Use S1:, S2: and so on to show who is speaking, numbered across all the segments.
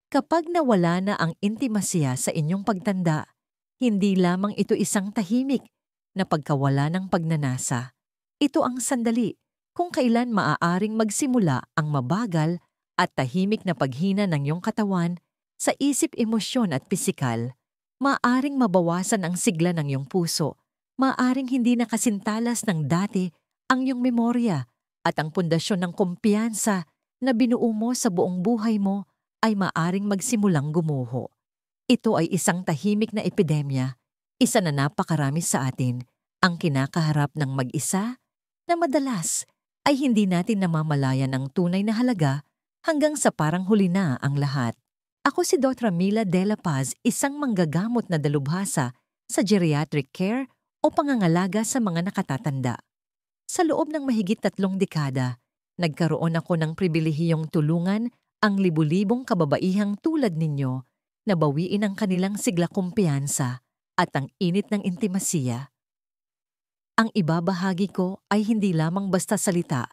S1: Kapag nawala na ang intimasya sa inyong pagtanda, hindi lamang ito isang tahimik na pagkawala ng pagnanasa. Ito ang sandali kung kailan maaaring magsimula ang mabagal at tahimik na paghina ng iyong katawan sa isip, emosyon at pisikal. Maaaring mabawasan ang sigla ng iyong puso. Maaaring hindi na kasintalas ng dati ang iyong memorya at ang pundasyon ng kumpiyansa na binuo mo sa buong buhay mo ay maaring magsimulang gumuho. Ito ay isang tahimik na epidemya, isa na napakarami sa atin ang kinakaharap ng mag-isa na madalas ay hindi natin namamalayan ang tunay na halaga hanggang sa parang huli na ang lahat. Ako si Dr. Mila De La Paz, isang manggagamot na dalubhasa sa geriatric care o pangangalaga sa mga nakatatanda. Sa loob ng mahigit 3 dekada, nagkaroon ako ng pribilehiyong tulungan ang libu-libong kababaihang tulad ninyo na bawiin ang kanilang sigla kumpiyansa at ang init ng intimasya. Ang ibabahagi ko ay hindi lamang basta salita.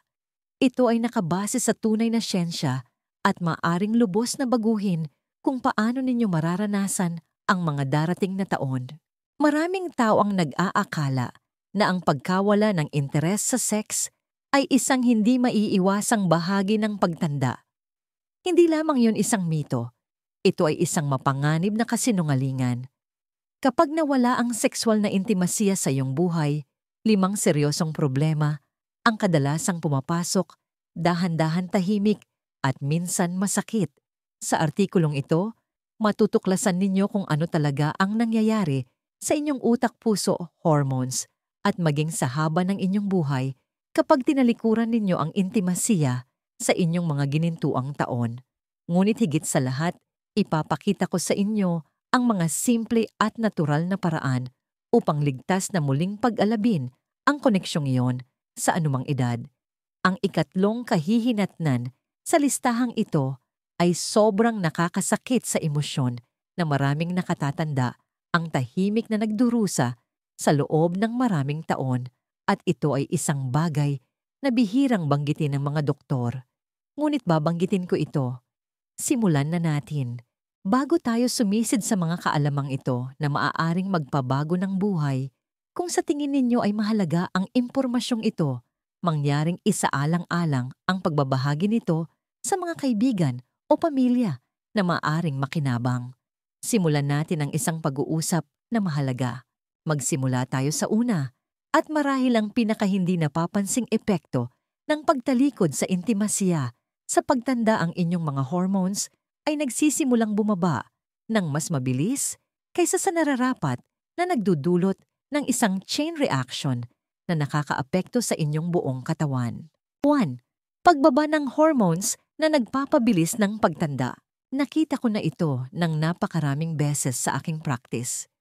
S1: Ito ay nakabase sa tunay na siyensya at maaring lubos na baguhin kung paano ninyo mararanasan ang mga darating na taon. Maraming tao ang nag-aakala na ang pagkawala ng interes sa sex ay isang hindi maiiwasang bahagi ng pagtanda. Hindi lamang yun isang mito. Ito ay isang mapanganib na kasinungalingan. Kapag nawala ang sexual na intimasya sa iyong buhay, 5 seryosong problema ang kadalasang pumapasok, dahan-dahan tahimik at minsan masakit. Sa artikulong ito, matutuklasan ninyo kung ano talaga ang nangyayari sa inyong utak, puso, hormones at maging sa haba ng inyong buhay kapag tinalikuran ninyo ang intimasya sa inyong mga ginintuang taon. Ngunit higit sa lahat, ipapakita ko sa inyo ang mga simple at natural na paraan upang ligtas na muling pag-alabin ang koneksyong iyon sa anumang edad. Ang ikatlong kahihinatnan sa listahang ito ay sobrang nakakasakit sa emosyon na maraming nakatatanda ang tahimik na nagdurusa sa loob ng maraming taon at ito ay isang bagay na bihirang banggitin ng mga doktor. Ngunit babanggitin ko ito. Simulan na natin. Bago tayo sumisid sa mga kaalamang ito na maaaring magpabago ng buhay, kung sa tingin ninyo ay mahalaga ang impormasyong ito, mangyaring isaalang-alang ang pagbabahagi nito sa mga kaibigan o pamilya na maaaring makinabang. Simulan natin ang isang pag-uusap na mahalaga. Magsimula tayo sa una at marahil ang pinakahindi napapansing epekto ng pagtalikod sa intimasya. Sa pagtanda, ang inyong mga hormones ay nagsisimulang bumaba ng mas mabilis kaysa sa nararapat na nagdudulot ng isang chain reaction na nakakaapekto sa inyong buong katawan. 1. Pagbaba ng hormones na nagpapabilis ng pagtanda. Nakita ko na ito ng napakaraming beses sa aking practice.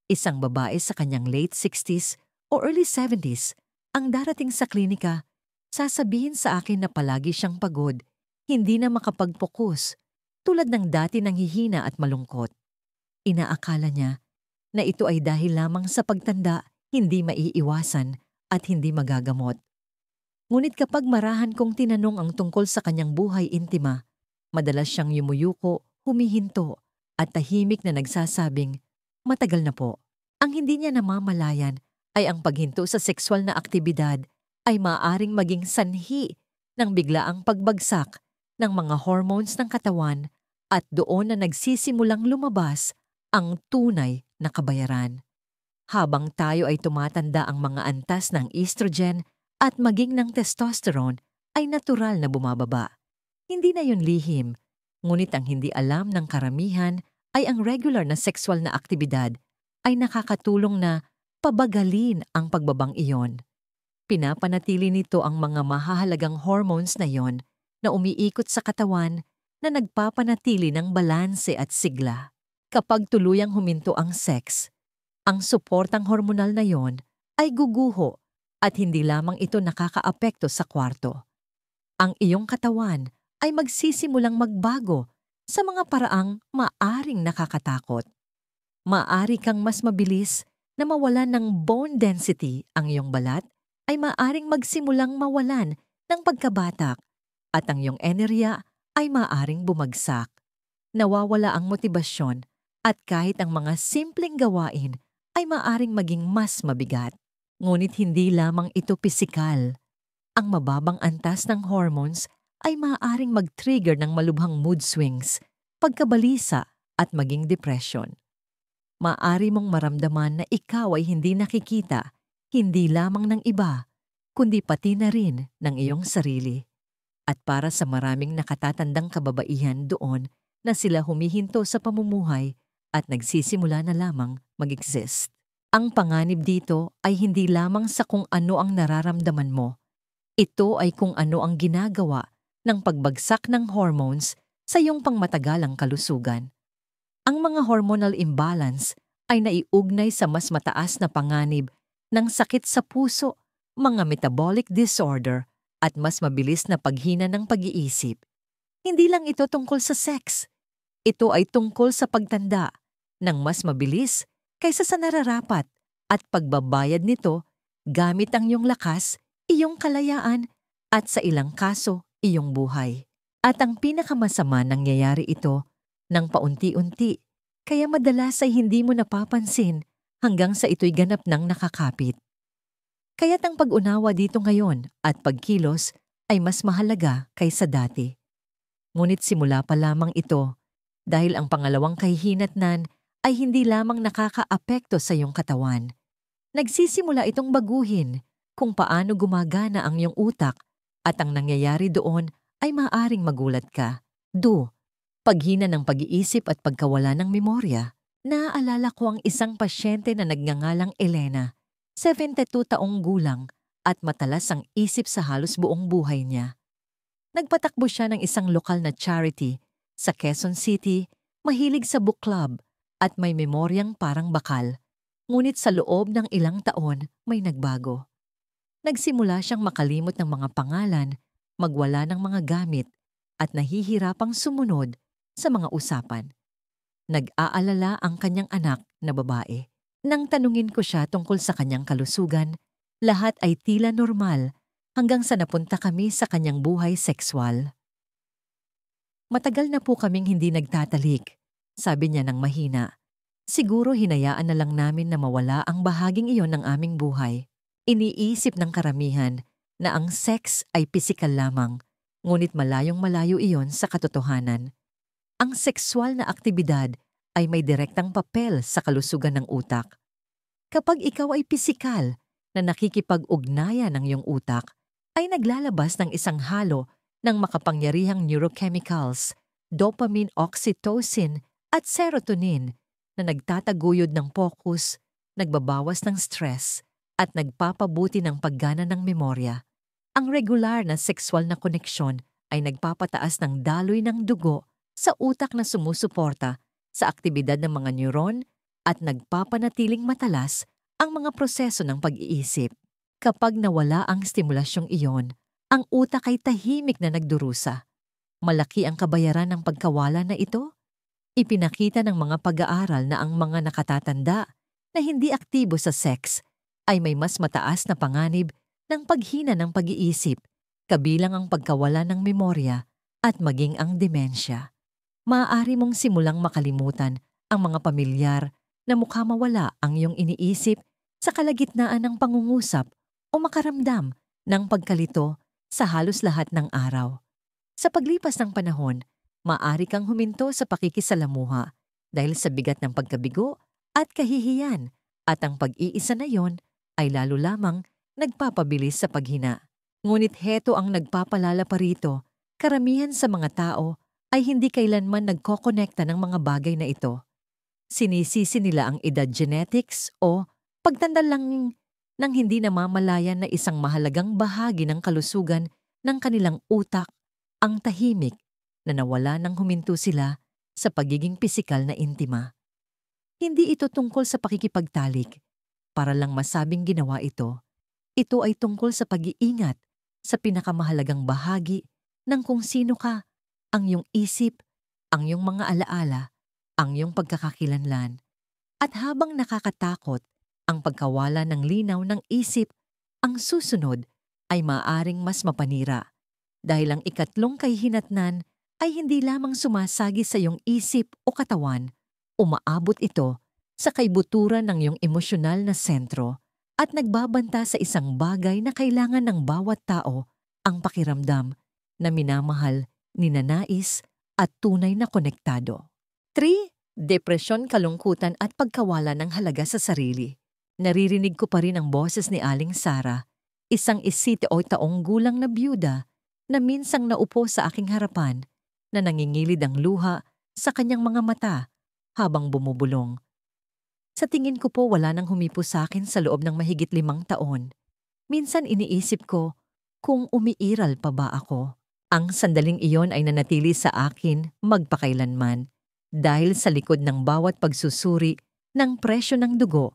S1: Isang babae sa kanyang late 60s o early 70s ang darating sa klinika, sasabihin sa akin na palagi siyang pagod, hindi na makapag-focus, tulad ng dati nanghihina at malungkot. Inaakala niya na ito ay dahil lamang sa pagtanda, hindi maiiwasan at hindi magagamot. Ngunit kapag marahan kong tinanong ang tungkol sa kanyang buhay intima, madalas siyang yumuyuko, humihinto at tahimik na nagsasabing, matagal na po. Ang hindi niya namamalayan ay ang paghinto sa sexual na aktibidad ay maaaring maging sanhi ng biglaang pagbagsak ng mga hormones ng katawan at doon na nagsisimulang lumabas ang tunay na kabayaran. Habang tayo ay tumatanda, ang mga antas ng estrogen at maging ng testosterone ay natural na bumababa. Hindi na yun lihim, ngunit ang hindi alam ng karamihan ay ang regular na sexual na aktibidad ay nakakatulong na pabagalin ang pagbabang iyon. Pinapanatili nito ang mga mahahalagang hormones na iyon na umiikot sa katawan na nagpapanatili ng balanse at sigla. Kapag tuluyang huminto ang sex, ang suportang hormonal na iyon ay guguho at hindi lamang ito nakakaapekto sa kwarto. Ang iyong katawan ay magsisimulang magbago sa mga paraang maaring nakakatakot. Maaari kang mas mabilis na mawalan ng bone density, ang iyong balat ay maaring magsimulang mawalan ng pagkabatak at ang iyong enerhiya ay maaring bumagsak. nawawala ang motibasyon at kahit ang mga simpleng gawain ay maaring maging mas mabigat. Ngunit hindi lamang ito pisikal. Ang mababang antas ng hormones ay maaaring mag-trigger ng malubhang mood swings, pagkabalisa at maging depression. Maaari mong maramdaman na ikaw ay hindi nakikita, hindi lamang ng iba, kundi pati na rin ng iyong sarili. At para sa maraming nakatatandang kababaihan doon na sila humihinto sa pamumuhay at nagsisimula na lamang mag-exist. Ang panganib dito ay hindi lamang sa kung ano ang nararamdaman mo. Ito ay kung ano ang ginagawa ng pagbagsak ng hormones sa iyong pangmatagalang kalusugan. Ang mga hormonal imbalance ay naiugnay sa mas mataas na panganib ng sakit sa puso, mga metabolic disorder, at mas mabilis na paghina ng pag-iisip. Hindi lang ito tungkol sa sex. Ito ay tungkol sa pagtanda ng mas mabilis kaysa sa nararapat at pagbabayad nito gamit ang iyong lakas, iyong kalayaan, at sa ilang kaso, iyong buhay. At ang pinakamasama nangyayari ito ng paunti-unti, kaya madalas ay hindi mo napapansin hanggang sa ito'y ganap ng nakakapit. Kaya't ang pag-unawa dito ngayon at pagkilos ay mas mahalaga kaysa dati. Ngunit simula pa lamang ito dahil ang pangalawang kahihinatnan ay hindi lamang nakakaapekto sa iyong katawan. Nagsisimula itong baguhin kung paano gumagana ang iyong utak at ang nangyayari doon ay maaaring magulat ka. Paghina ng pag-iisip at pagkawala ng memorya. Naaalala ko ang isang pasyente na nagngangalang Elena, 72 taong gulang at matalas ang isip sa halos buong buhay niya. Nagpatakbo siya ng isang lokal na charity sa Quezon City, mahilig sa book club at may memoryang parang bakal. Ngunit sa loob ng ilang taon may nagbago. Nagsimula siyang makalimot ng mga pangalan, magwala ng mga gamit at nahihirapang sumunod sa mga usapan. Nag-aalala ang kanyang anak na babae. Nang tanungin ko siya tungkol sa kanyang kalusugan, lahat ay tila normal hanggang sa napunta kami sa kanyang buhay sexual. Matagal na po kaming hindi nagtatalik, sabi niya ng mahina. Siguro hinayaan na lang namin na mawala ang bahaging iyon ng aming buhay. Iniisip ng karamihan na ang sex ay pisikal lamang, ngunit malayong-malayo iyon sa katotohanan. Ang sexual na aktibidad ay may direktang papel sa kalusugan ng utak. Kapag ikaw ay pisikal na nakikipag-ugnayan ng iyong utak, ay naglalabas ng isang halo ng makapangyarihang neurochemicals, dopamine, oxytocin at serotonin na nagtataguyod ng focus, nagbabawas ng stress at nagpapabuti ng paggana ng memorya. Ang regular na sexual na koneksyon ay nagpapataas ng daloy ng dugo sa utak na sumusuporta sa aktibidad ng mga neuron at nagpapanatiling matalas ang mga proseso ng pag-iisip. Kapag nawala ang stimulasyong iyon, ang utak ay tahimik na nagdurusa. Malaki ang kabayaran ng pagkawala na ito. Ipinakita ng mga pag-aaral na ang mga nakatatanda na hindi aktibo sa sex ay may mas mataas na panganib ng paghina ng pag-iisip, kabilang ang pagkawala ng memorya at maging ang demensya. Maaari mong simulang makalimutan ang mga pamilyar na mukha mawala ang iyong iniisip sa kalagitnaan ng pangungusap o makaramdam ng pagkalito sa halos lahat ng araw. Sa paglipas ng panahon, maaari kang huminto sa pakikisalamuha dahil sa bigat ng pagkabigo at kahihiyan at ang pag-iisa na yon ay lalo lamang nagpapabilis sa paghina. Ngunit heto ang nagpapalala pa rito, karamihan sa mga tao ay hindi kailanman nagkokonekta ng mga bagay na ito. Sinisisi nila ang edad, genetics o pagtanda lang ng hindi namamalayan na isang mahalagang bahagi ng kalusugan ng kanilang utak ang tahimik na nawala nang huminto sila sa pagiging pisikal na intima. Hindi ito tungkol sa pakikipagtalik. Para lang masabing ginawa ito, ito ay tungkol sa pag-iingat sa pinakamahalagang bahagi ng kung sino ka, ang iyong isip, ang iyong mga alaala, ang iyong pagkakakilanlan. At habang nakakatakot ang pagkawala ng linaw ng isip, ang susunod ay maaring mas mapanira dahil ang ikatlong kahihinatnan ay hindi lamang sumasagi sa iyong isip o katawan, umaabot ito sa kaibuturan ng iyong emosyonal na sentro at nagbabanta sa isang bagay na kailangan ng bawat tao, ang pakiramdam na minamahal, ninanais at tunay na konektado. 3. Depresyon, kalungkutan at pagkawala ng halaga sa sarili. Naririnig ko pa rin ang boses ni Aling Sara, isang 78 taong gulang na byuda na minsang naupo sa aking harapan na nangingilid ang luha sa kanyang mga mata habang bumubulong. Sa tingin ko po wala nang humipo sa akin sa loob ng mahigit 5 taon. Minsan iniisip ko kung umiiral pa ba ako. Ang sandaling iyon ay nanatili sa akin magpakailanman dahil sa likod ng bawat pagsusuri ng presyo ng dugo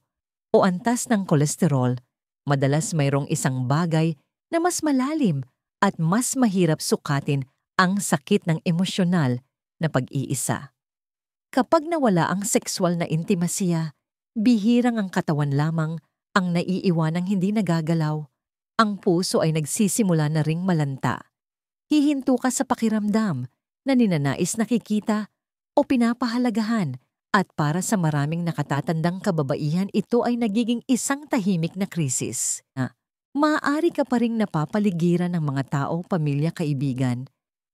S1: o antas ng kolesterol, madalas mayroong isang bagay na mas malalim at mas mahirap sukatin ang sakit ng emosyonal na pag-iisa. Kapag nawala ang sexual na intimasya, bihirang ang katawan lamang ang naiiwanang hindi nagagalaw. Ang puso ay nagsisimula na ring malanta. Hihinto ka sa pakiramdam na ninanais nakikita o pinapahalagahan at para sa maraming nakatatandang kababaihan ito ay nagiging isang tahimik na krisis. Maaari ka pa ring napapaligiran ng mga tao, pamilya, kaibigan.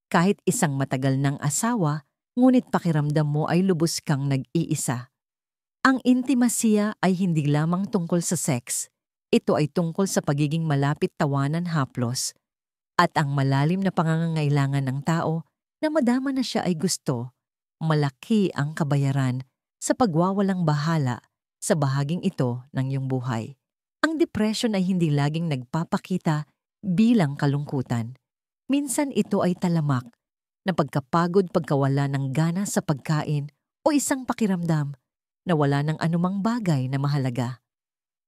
S1: Kahit isang matagal ng asawa, ngunit pakiramdam mo ay lubos kang nag-iisa. Ang intimasya ay hindi lamang tungkol sa sex. Ito ay tungkol sa pagiging malapit, tawanan, haplos, at ang malalim na pangangailangan ng tao na madama na siya ay gusto. Malaki ang kabayaran sa pagwawalang bahala sa bahaging ito ng iyong buhay. Ang depression ay hindi laging nagpapakita bilang kalungkutan. Minsan ito ay talamak na pagkapagod, pagkawala ng gana sa pagkain o isang pakiramdam na wala ng anumang bagay na mahalaga.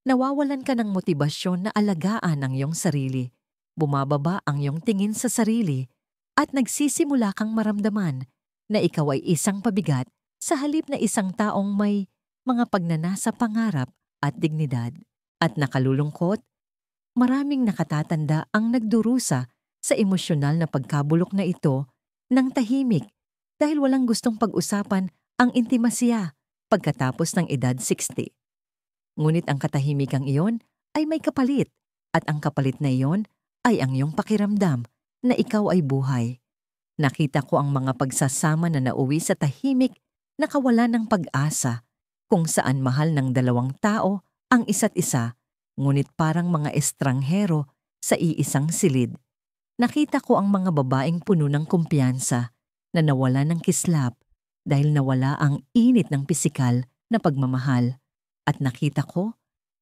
S1: Nawawalan ka ng motibasyon na alagaan ang iyong sarili, bumababa ang iyong tingin sa sarili, at nagsisimula kang maramdaman na ikaw ay isang pabigat sa halip na isang taong may mga pagnanasa, pangarap at dignidad. At nakalulungkot, maraming nakatatanda ang nagdurusa sa emosyonal na pagkabulok na ito ng tahimik dahil walang gustong pag-usapan ang intimasya pagkatapos ng edad 60. Ngunit ang katahimikang iyon ay may kapalit at ang kapalit na iyon ay ang iyong pakiramdam na ikaw ay buhay. Nakita ko ang mga pagsasama na nauwi sa tahimik na kawalan ng pag-asa kung saan mahal ng dalawang tao ang isa't isa, ngunit parang mga estranghero sa iisang silid. Nakita ko ang mga babaeng puno ng kumpiyansa na nawala ng kislap dahil nawala ang init ng pisikal na pagmamahal. At nakita ko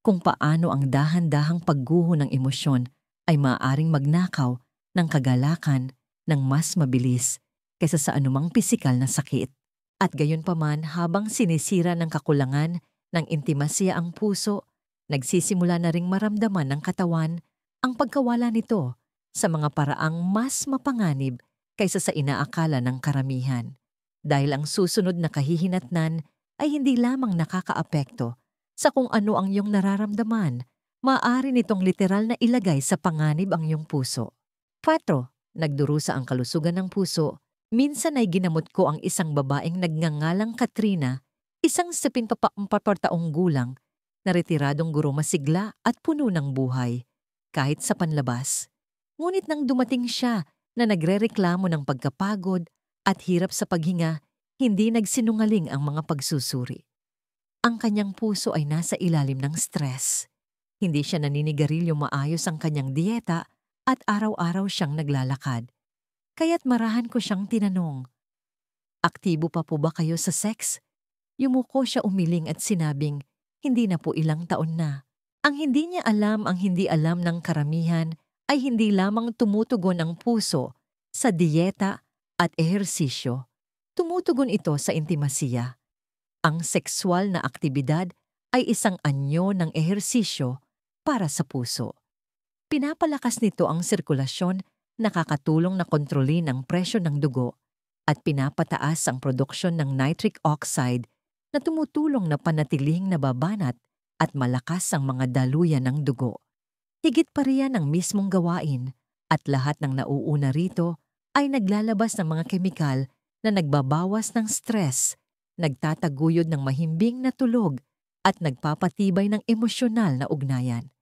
S1: kung paano ang dahan-dahang pagguho ng emosyon ay maaaring magnakaw ng kagalakan ng mas mabilis kaysa sa anumang pisikal na sakit. At gayunpaman habang sinisira ng kakulangan ng intimasya ang puso, nagsisimula na ring maramdaman ng katawan ang pagkawala nito sa mga paraang mas mapanganib kaysa sa inaakala ng karamihan. Dahil ang susunod na kahihinatnan ay hindi lamang nakakaapekto sa kung ano ang iyong nararamdaman, maaari nitong literal na ilagay sa panganib ang iyong puso. 4. Nagdurusa ang kalusugan ng puso. Minsan ay ginamot ko ang isang babaeng nagngangalang Katrina, isang 74 taong gulang, na retiradong guro masigla at puno ng buhay, kahit sa panlabas. Ngunit nang dumating siya na nagrereklamo ng pagkapagod at hirap sa paghinga, hindi nagsinungaling ang mga pagsusuri. Ang kanyang puso ay nasa ilalim ng stress. Hindi siya naninigarilyo, maayos ang kanyang dieta at araw-araw siyang naglalakad. Kaya't marahan ko siyang tinanong, "Aktibo pa po ba kayo sa sex?" Yumuko siya umiling at sinabing, hindi na po ilang taon na. Ang hindi niya alam, ang hindi alam ng karamihan, ay hindi lamang tumutugon ang puso sa dieta at ehersisyo. Tumutugon ito sa intimasya. Ang sexual na aktibidad ay isang anyo ng ehersisyo para sa puso. Pinapalakas nito ang sirkulasyon, nakakatulong na kontrolin ang presyo ng dugo, at pinapataas ang produksyon ng nitric oxide na tumutulong na panatilihing nababanat at malakas ang mga daluyan ng dugo. Higit pa riyan ang mismong gawain at lahat ng nauuna rito ay naglalabas ng mga kemikal na nagbabawas ng stress, nagtataguyod ng mahimbing na tulog, at nagpapatibay ng emosyonal na ugnayan.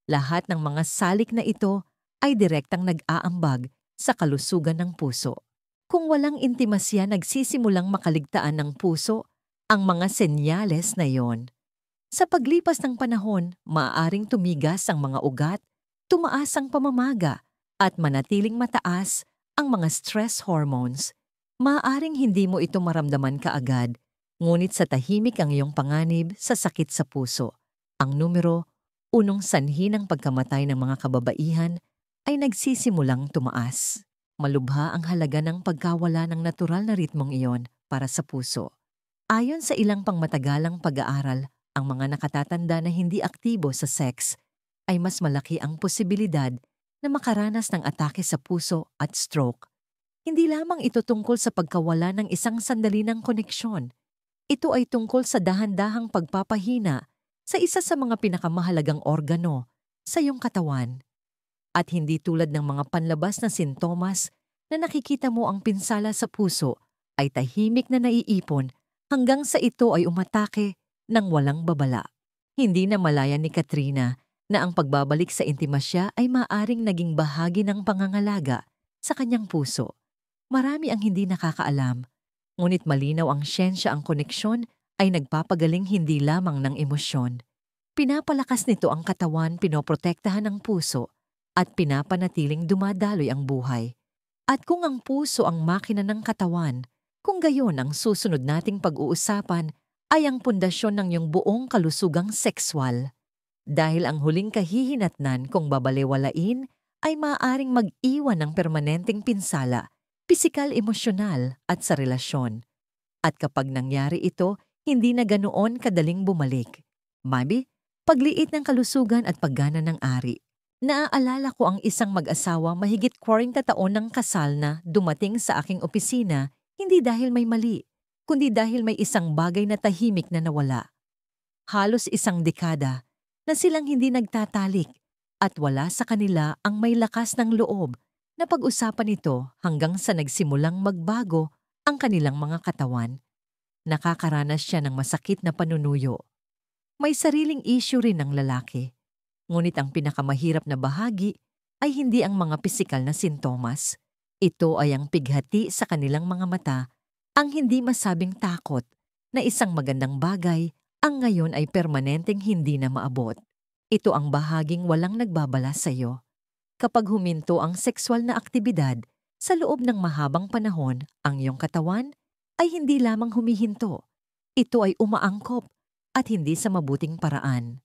S1: Lahat ng mga salik na ito ay direktang nag-aambag sa kalusugan ng puso. Kung walang intimasya nagsisimulang makaligtaan ng puso ang mga senyales na iyon. Sa paglipas ng panahon, maaaring tumigas ang mga ugat, tumaas ang pamamaga, at manatiling mataas ang mga stress hormones. Maaaring hindi mo ito maramdaman kaagad, ngunit sa tahimik ang iyong panganib sa sakit sa puso. Ang numero, unong sanhi ng pagkamatay ng mga kababaihan ay nagsisimulang tumaas. Malubha ang halaga ng pagkawala ng natural na ritmong iyon para sa puso. Ayon sa ilang pangmatagalang pag-aaral, ang mga nakatatanda na hindi aktibo sa sex ay mas malaki ang posibilidad na makaranas ng atake sa puso at stroke. Hindi lamang ito tungkol sa pagkawala ng isang sandali ng koneksyon. Ito ay tungkol sa dahan-dahang pagpapahina sa isa sa mga pinakamahalagang organo sa iyong katawan. At hindi tulad ng mga panlabas na sintomas na nakikita mo ang pinsala sa puso ay tahimik na naiipon hanggang sa ito ay umatake ng walang babala. Hindi na malaya ni Katrina na ang pagbabalik sa intimasya ay maaring naging bahagi ng pangangalaga sa kanyang puso. Marami ang hindi nakakaalam, ngunit malinaw ang siyensya ang koneksyon ay nagpapagaling hindi lamang ng emosyon. Pinapalakas nito ang katawan, pinoprotektahan ang puso, at pinapanatiling dumadaloy ang buhay. At kung ang puso ang makina ng katawan, kung gayon ang susunod nating pag-uusapan ay ang pundasyon ng iyong buong kalusugang sexual. Dahil ang huling kahihinatnan kung babalewalain ay maaaring mag-iwan ng permanenteng pinsala, pisikal, emosyonal at sa relasyon. At kapag nangyari ito, hindi na ganoon kadaling bumalik. Maybe, pagliit ng kalusugan at paggana ng ari. Naaalala ko ang isang mag-asawa mahigit 40 taon ng kasal na dumating sa aking opisina hindi dahil may mali, kundi dahil may isang bagay na tahimik na nawala. Halos isang dekada na silang hindi nagtatalik at wala sa kanila ang may lakas ng loob na pag-usapan ito hanggang sa nagsimulang magbago ang kanilang mga katawan. Nakakaranas siya ng masakit na panunuyo. May sariling issue rin ng lalaki. Ngunit ang pinakamahirap na bahagi ay hindi ang mga pisikal na sintomas. Ito ay ang pighati sa kanilang mga mata, ang hindi masabing takot na isang magandang bagay ang ngayon ay permanenteng hindi na maabot. Ito ang bahaging walang nagbabala sa iyo. Kapag huminto ang sexual na aktibidad sa loob ng mahabang panahon, ang iyong katawan ay hindi lamang humihinto. Ito ay umaangkop at hindi sa mabuting paraan.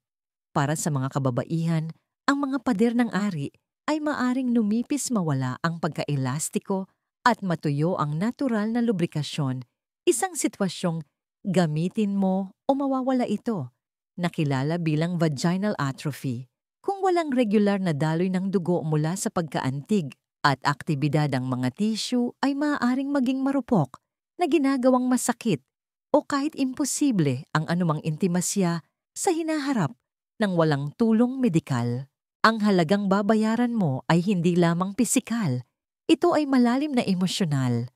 S1: Para sa mga kababaihan, ang mga pader ng ari ay maaring numipis mawala ang pagkaelastiko at matuyo ang natural na lubrikasyon, isang sitwasyong gamitin mo o mawawala ito, nakilala bilang vaginal atrophy. Kung walang regular na daloy ng dugo mula sa pagkaantig at aktibidad ang mga tissue ay maaaring maging marupok na ginagawang masakit o kahit imposible ang anumang intimasya sa hinaharap ng walang tulong medikal. Ang halagang babayaran mo ay hindi lamang pisikal, ito ay malalim na emosyonal.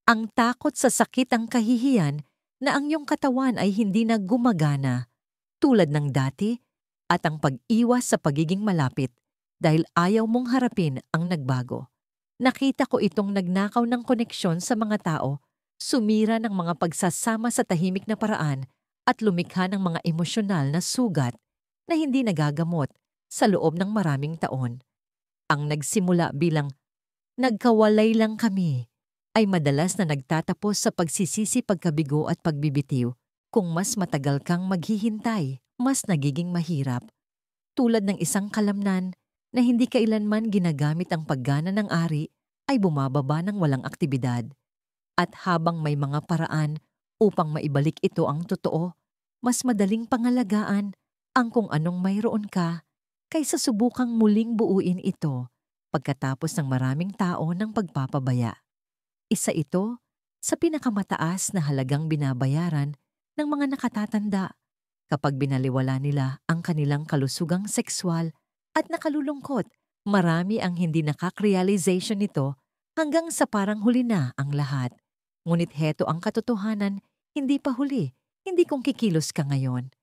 S1: Ang takot sa sakit ang kahihiyan na ang iyong katawan ay hindi na gumagana tulad ng dati at ang pag-iwas sa pagiging malapit dahil ayaw mong harapin ang nagbago. Nakita ko itong nagnakaw ng koneksyon sa mga tao, sumira ng mga pagsasama sa tahimik na paraan at lumikha ng mga emosyonal na sugat na hindi nagagamot sa loob ng maraming taon. Ang nagsimula bilang nagkawalay lang kami ay madalas na nagtatapos sa pagsisisi, pagkabigo at pagbibitiw. Kung mas matagal kang maghihintay, mas nagiging mahirap. Tulad ng isang kalamnan na hindi kailanman ginagamit ang paggana ng ari ay bumababa ng walang aktibidad. At habang may mga paraan upang maibalik ito ang totoo, mas madaling pangalagaan ang kung anong mayroon ka kaysa subukang muling buuin ito pagkatapos ng maraming tao ng pagpapabaya. Isa ito sa pinakamataas na halagang binabayaran ng mga nakatatanda kapag binaliwala nila ang kanilang kalusugang sexual at nakalulungkot. Marami ang hindi nakak-realization nito hanggang sa parang huli na ang lahat. Ngunit heto ang katotohanan, hindi pa huli, hindi kung kikilos ka ngayon.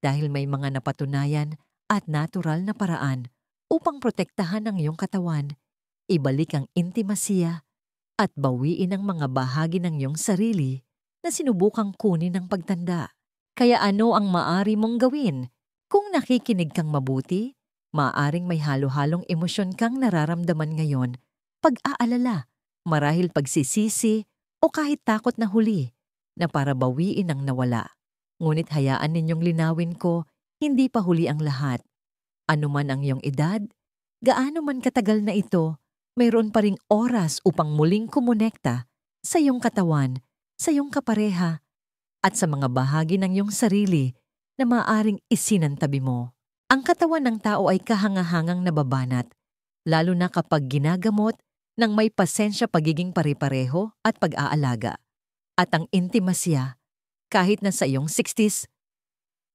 S1: Dahil may mga napatunayan at natural na paraan upang protektahan ang iyong katawan, ibalik ang intimasiya at bawiin ang mga bahagi ng iyong sarili na sinubukang kunin ng pagtanda. Kaya ano ang maari mong gawin? Kung nakikinig kang mabuti, maaring may halo-halong emosyon kang nararamdaman ngayon, pag-aalala, marahil pagsisisi o kahit takot na huli na para bawiin ang nawala. Ngunit hayaan ninyong linawin ko, hindi pa huli ang lahat. Ano man ang iyong edad, gaano man katagal na ito, mayroon pa ring oras upang muling kumonekta sa iyong katawan, sa iyong kapareha, at sa mga bahagi ng iyong sarili na maaaring isinantabi mo. Ang katawan ng tao ay kahangahangang nababanat, lalo na kapag ginagamot ng may pasensya pagiging pare-pareho at pag-aalaga. At ang intimasya, kahit na sa iyong 60s,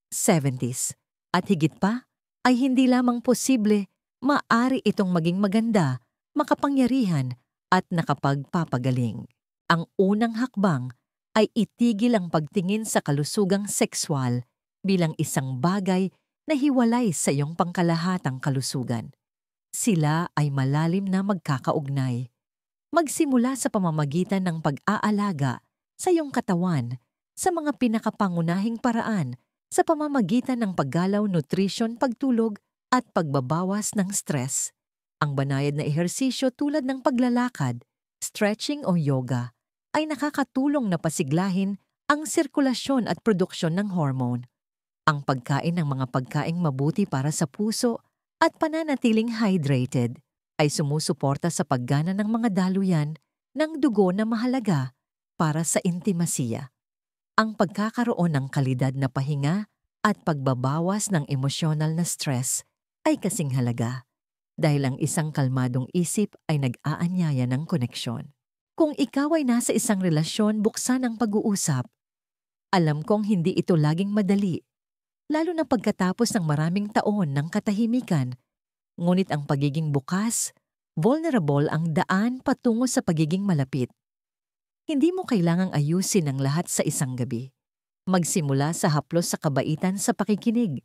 S1: 70s, at higit pa, ay hindi lamang posible, maaari itong maging maganda, makapangyarihan, at nakapagpapagaling. Ang unang hakbang ay itigil ang pagtingin sa kalusugang sexual bilang isang bagay na hiwalay sa iyong pangkalahatang kalusugan. Sila ay malalim na magkakaugnay. Magsimula sa pamamagitan ng pag-aalaga sa iyong katawan sa mga pinakapangunahing paraan sa pamamagitan ng paggalaw, nutrisyon, pagtulog at pagbabawas ng stress. Ang banayad na ehersisyo tulad ng paglalakad, stretching o yoga ay nakakatulong na pasiglahin ang sirkulasyon at produksyon ng hormone. Ang pagkain ng mga pagkaing mabuti para sa puso at pananatiling hydrated ay sumusuporta sa paggana ng mga daluyan ng dugo na mahalaga para sa intimasiya. Ang pagkakaroon ng kalidad na pahinga at pagbabawas ng emosyonal na stress ay kasing halaga dahil ang isang kalmadong isip ay nag-aanyaya ng koneksyon. Kung ikaw ay nasa isang relasyon, buksan ang pag-uusap. Alam kong hindi ito laging madali, lalo na pagkatapos ng maraming taon ng katahimikan. Ngunit ang pagiging bukas, vulnerable ang daan patungo sa pagiging malapit. Hindi mo kailangang ayusin ang lahat sa isang gabi. Magsimula sa haplos sa kabaitan sa pakikinig.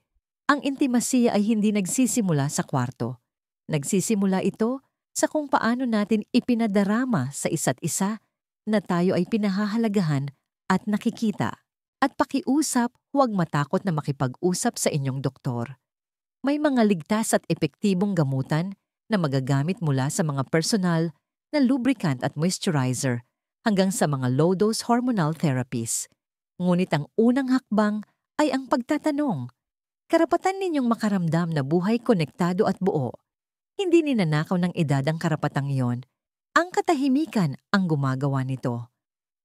S1: Ang intimasiya ay hindi nagsisimula sa kwarto. Nagsisimula ito sa kung paano natin ipinadarama sa isa't isa na tayo ay pinahahalagahan at nakikita. At pakiusap, huwag matakot na makipag-usap sa inyong doktor. May mga ligtas at epektibong gamutan na magagamit mula sa mga personal na lubricant at moisturizer hanggang sa mga low-dose hormonal therapies. Ngunit ang unang hakbang ay ang pagtatanong. Karapatan ninyong makaramdam na buhay konektado at buo. Hindi ninanakaw ng edad ang karapatang iyon. Ang katahimikan ang gumagawa nito.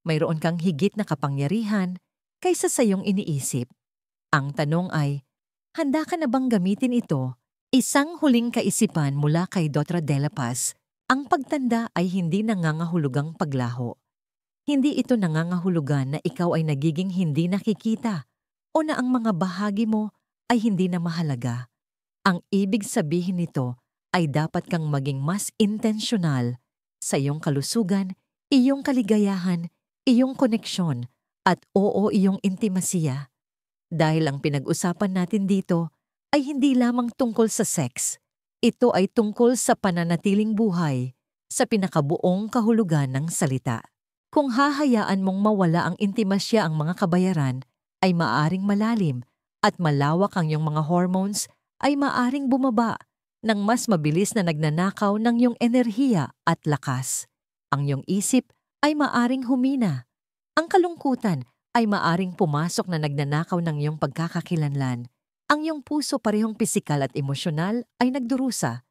S1: Mayroon kang higit na kapangyarihan kaysa sa iyong iniisip. Ang tanong ay, handa ka na bang gamitin ito? Isang huling kaisipan mula kay Dr. De La Paz, ang pagtanda ay hindi nangangahulugang paglaho. Hindi ito nangangahulugan na ikaw ay nagiging hindi nakikita o na ang mga bahagi mo ay hindi na mahalaga. Ang ibig sabihin nito ay dapat kang maging mas intensyonal sa iyong kalusugan, iyong kaligayahan, iyong koneksyon, at iyong intimasiya. Dahil ang pinag-usapan natin dito ay hindi lamang tungkol sa sex. Ito ay tungkol sa pananatiling buhay sa pinakabuong kahulugan ng salita. Kung hahayaan mong mawala ang intimasya ang mga kabayaran, ay maaring malalim at malawak ang iyong mga hormones ay maaring bumaba ng mas mabilis na nagnanakaw ng iyong enerhiya at lakas. Ang iyong isip ay maaring humina. Ang kalungkutan ay maaring pumasok na nagnanakaw ng iyong pagkakakilanlan. Ang iyong puso parehong pisikal at emosyonal ay nagdurusa.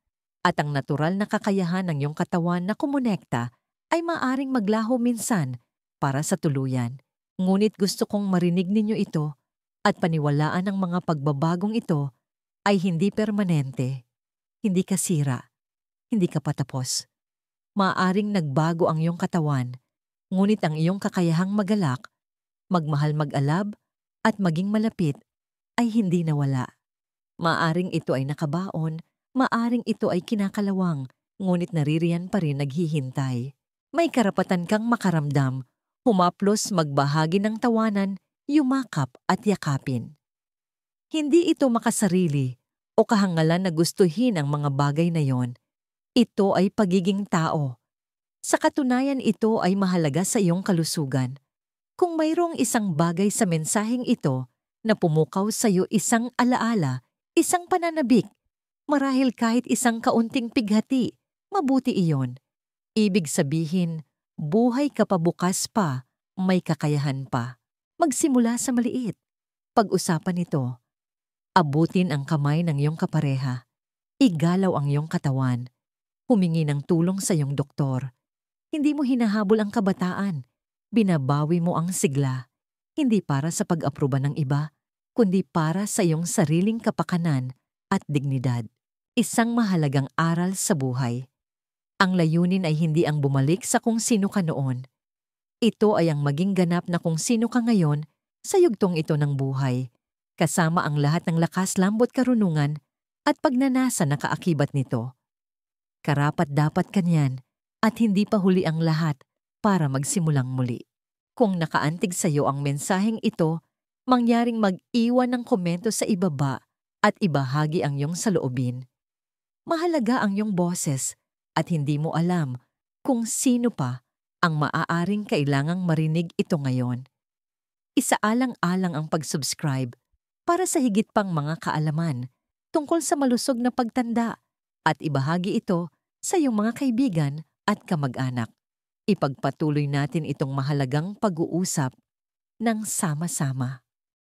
S1: At ang natural na kakayahan ng iyong katawan na kumonekta ay maaring maglaho minsan para sa tuluyan. Ngunit gusto kong marinig ninyo ito at paniwalaan ang mga pagbabagong ito ay hindi permanente, hindi ka sira, hindi ka patapos. Maaring nagbago ang iyong katawan, ngunit ang iyong kakayahang magalak, magmahal mag-alab at maging malapit ay hindi nawala. Maaring ito ay nakabaon, maaring ito ay kinakalawang, ngunit naririyan pa rin naghihintay. May karapatan kang makaramdam, humaplos magbahagi ng tawanan, yumakap at yakapin. Hindi ito makasarili o kahangalan na gustuhin ang mga bagay na yon. Ito ay pagiging tao. Sa katunayan ito ay mahalaga sa iyong kalusugan. Kung mayroong isang bagay sa mensaheng ito na pumukaw sa iyo, isang alaala, isang pananabik, marahil kahit isang kaunting pighati, mabuti iyon. Ibig sabihin, buhay ka pa, bukas pa, may kakayahan pa. Magsimula sa maliit. Pag-usapan ito. Abutin ang kamay ng iyong kapareha. Igalaw ang iyong katawan. Humingi ng tulong sa iyong doktor. Hindi mo hinahabol ang kabataan. Binabawi mo ang sigla. Hindi para sa pag-aproba ng iba, kundi para sa iyong sariling kapakanan at dignidad. Isang mahalagang aral sa buhay. Ang layunin ay hindi ang bumalik sa kung sino ka noon. Ito ay ang maging ganap na kung sino ka ngayon sa yugtong ito ng buhay, kasama ang lahat ng lakas, lambot, karunungan at pagnanasa na kaakibat nito. Karapat-dapat kanyan at hindi pa huli ang lahat para magsimulang muli. Kung nakaantig sa iyo ang mensaheng ito, mangyaring mag-iwan ng komento sa ibaba at ibahagi ang iyong saloobin. Mahalaga ang iyong boses at hindi mo alam kung sino pa ang maaaring kailangang marinig ito ngayon. Isaalang-alang ang pag-subscribe para sa higit pang mga kaalaman tungkol sa malusog na pagtanda at ibahagi ito sa iyong mga kaibigan at kamag-anak. Ipagpatuloy natin itong mahalagang pag-uusap ng sama-sama.